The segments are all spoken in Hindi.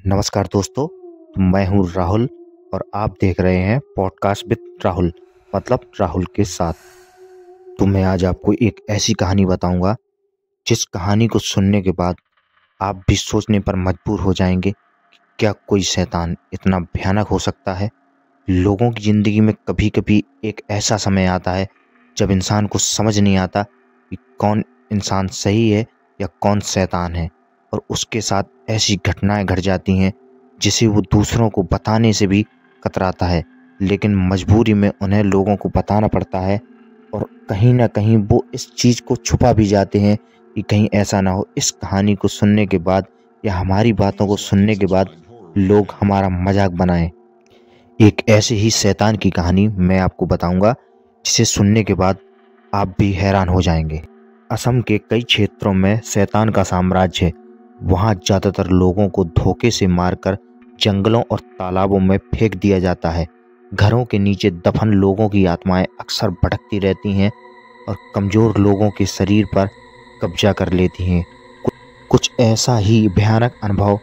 नमस्कार दोस्तों, मैं हूँ राहुल और आप देख रहे हैं पॉडकास्ट विद राहुल, मतलब राहुल के साथ। तो मैं आज आपको एक ऐसी कहानी बताऊंगा जिस कहानी को सुनने के बाद आप भी सोचने पर मजबूर हो जाएंगे कि क्या कोई शैतान इतना भयानक हो सकता है। लोगों की ज़िंदगी में कभी कभी एक ऐसा समय आता है जब इंसान को समझ नहीं आता कि कौन इंसान सही है या कौन शैतान है, और उसके साथ ऐसी घटनाएं घट जाती हैं जिसे वो दूसरों को बताने से भी कतराता है, लेकिन मजबूरी में उन्हें लोगों को बताना पड़ता है। और कहीं ना कहीं वो इस चीज़ को छुपा भी जाते हैं कि कहीं ऐसा ना हो इस कहानी को सुनने के बाद या हमारी बातों को सुनने के बाद लोग हमारा मजाक बनाएं। एक ऐसे ही शैतान की कहानी मैं आपको बताऊंगा जिसे सुनने के बाद आप भी हैरान हो जाएंगे। असम के कई क्षेत्रों में शैतान का साम्राज्य है। वहाँ ज़्यादातर लोगों को धोखे से मारकर जंगलों और तालाबों में फेंक दिया जाता है। घरों के नीचे दफन लोगों की आत्माएं अक्सर भटकती रहती हैं और कमज़ोर लोगों के शरीर पर कब्जा कर लेती हैं। कुछ ऐसा ही भयानक अनुभव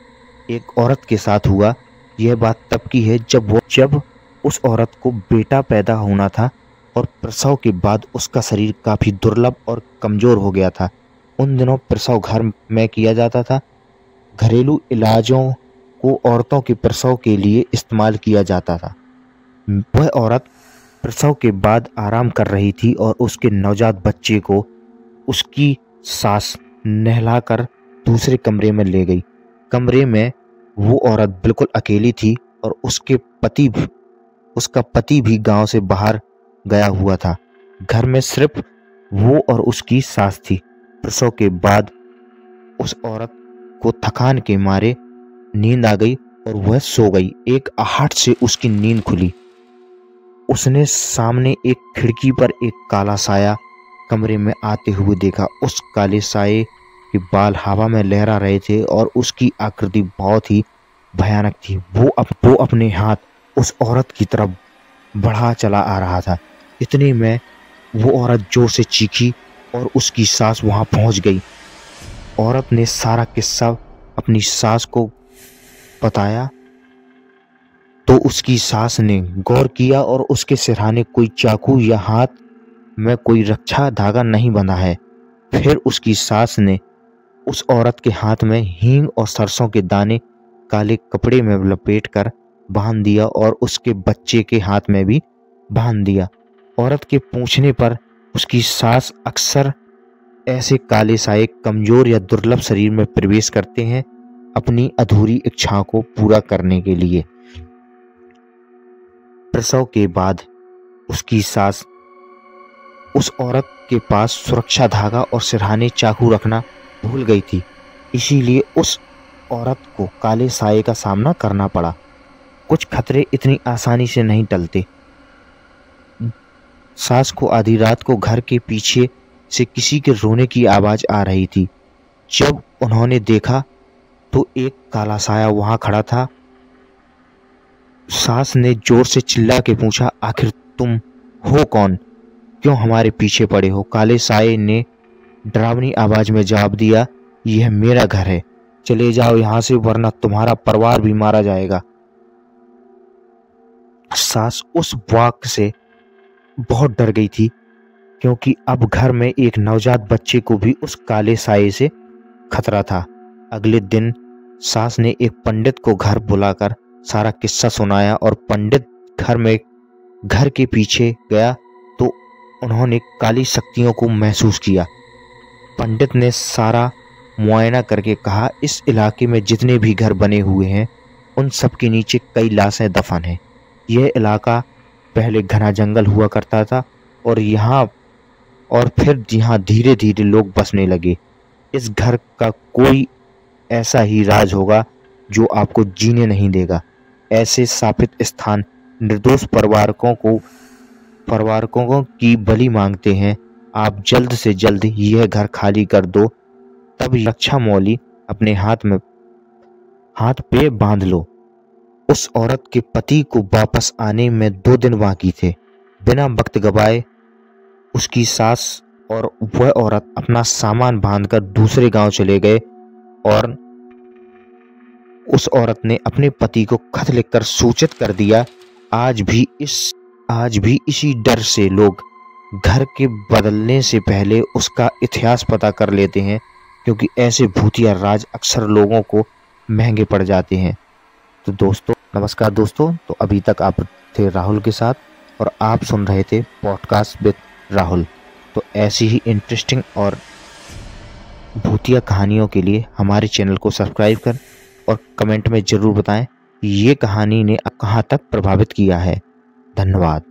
एक औरत के साथ हुआ। यह बात तब की है जब उस औरत को बेटा पैदा होना था और प्रसव के बाद उसका शरीर काफ़ी दुर्बल और कमज़ोर हो गया था। उन दिनों प्रसव घर में किया जाता था। घरेलू इलाजों को औरतों के प्रसव के लिए इस्तेमाल किया जाता था। वह औरत प्रसव के बाद आराम कर रही थी और उसके नवजात बच्चे को उसकी सास नहलाकर दूसरे कमरे में ले गई। कमरे में वो औरत बिल्कुल अकेली थी और उसका पति भी गांव से बाहर गया हुआ था। घर में सिर्फ वो और उसकी सास थी। प्रसव के बाद उस औरत को थकान के मारे नींद आ गई और वह सो गई। एक आहट से उसकी नींद खुली। उसने सामने एक खिड़की पर एक काला साया कमरे में आते हुए देखा। उस काले साये के बाल हवा में लहरा रहे थे और उसकी आकृति बहुत ही भयानक थी। वो अपने हाथ उस औरत की तरफ बढ़ा चला आ रहा था। इतने में वो औरत जोर से चीखी और उसकी सास वहां पहुंच गई। औरत ने सारा किस्सा अपनी सास को बताया तो उसकी सास ने गौर किया और उसके सिरहाने कोई चाकू या हाथ में कोई रक्षा धागा नहीं बंधा है। फिर उसकी सास ने उस औरत के हाथ में हींग और सरसों के दाने काले कपड़े में लपेटकर बांध दिया और उसके बच्चे के हाथ में भी बांध दिया। औरत के पूछने पर उसकी सास अक्सर ऐसे काले साये कमजोर या दुर्लभ शरीर में प्रवेश करते हैं अपनी अधूरी इच्छाओं को पूरा करने के लिए। प्रसव के बाद उसकी सास उस औरत के पास सुरक्षा धागा और सिरहाने चाकू रखना भूल गई थी, इसीलिए उस औरत को काले साये का सामना करना पड़ा। कुछ खतरे इतनी आसानी से नहीं टलते। सास को आधी रात को घर के पीछे से किसी के रोने की आवाज आ रही थी। जब उन्होंने देखा तो एक काला साया वहां खड़ा था। सास ने जोर से चिल्ला के पूछा, आखिर तुम हो कौन? क्यों हमारे पीछे पड़े हो? काले साये ने डरावनी आवाज में जवाब दिया, यह मेरा घर है, चले जाओ यहां से वरना तुम्हारा परिवार भी मारा जाएगा। सास उस वाक्य से बहुत डर गई थी क्योंकि अब घर में एक नवजात बच्चे को भी उस काले साये से खतरा था। अगले दिन सास ने एक पंडित को घर बुलाकर सारा किस्सा सुनाया और पंडित घर के पीछे गया तो उन्होंने काली शक्तियों को महसूस किया। पंडित ने सारा मुआयना करके कहा, इस इलाके में जितने भी घर बने हुए हैं उन सब के नीचे कई लाशें दफन हैं। यह इलाका पहले घना जंगल हुआ करता था और फिर यहाँ धीरे धीरे लोग बसने लगे। इस घर का कोई ऐसा ही राज होगा जो आपको जीने नहीं देगा। ऐसे शापित स्थान निर्दोष परिवारकों की बलि मांगते हैं। आप जल्द से जल्द यह घर खाली कर दो, तब रक्षा मौली अपने हाथ पे बांध लो। उस औरत के पति को वापस आने में 2 दिन बाकी थे। बिना वक्त गवाए उसकी सास और वह औरत अपना सामान बांधकर दूसरे गांव चले गए और उस औरत ने अपने पति को खत लिखकर सूचित कर दिया। आज भी इसी डर से लोग घर के बदलने से पहले उसका इतिहास पता कर लेते हैं, क्योंकि ऐसे भूतिया राज अक्सर लोगों को महंगे पड़ जाते हैं। तो दोस्तों, नमस्कार दोस्तों। तो अभी तक आप थे राहुल के साथ और आप सुन रहे थे पॉडकास्ट विद राहुल। तो ऐसी ही इंटरेस्टिंग और भूतिया कहानियों के लिए हमारे चैनल को सब्सक्राइब कर और कमेंट में ज़रूर बताएं ये कहानी ने कहाँ तक प्रभावित किया है। धन्यवाद।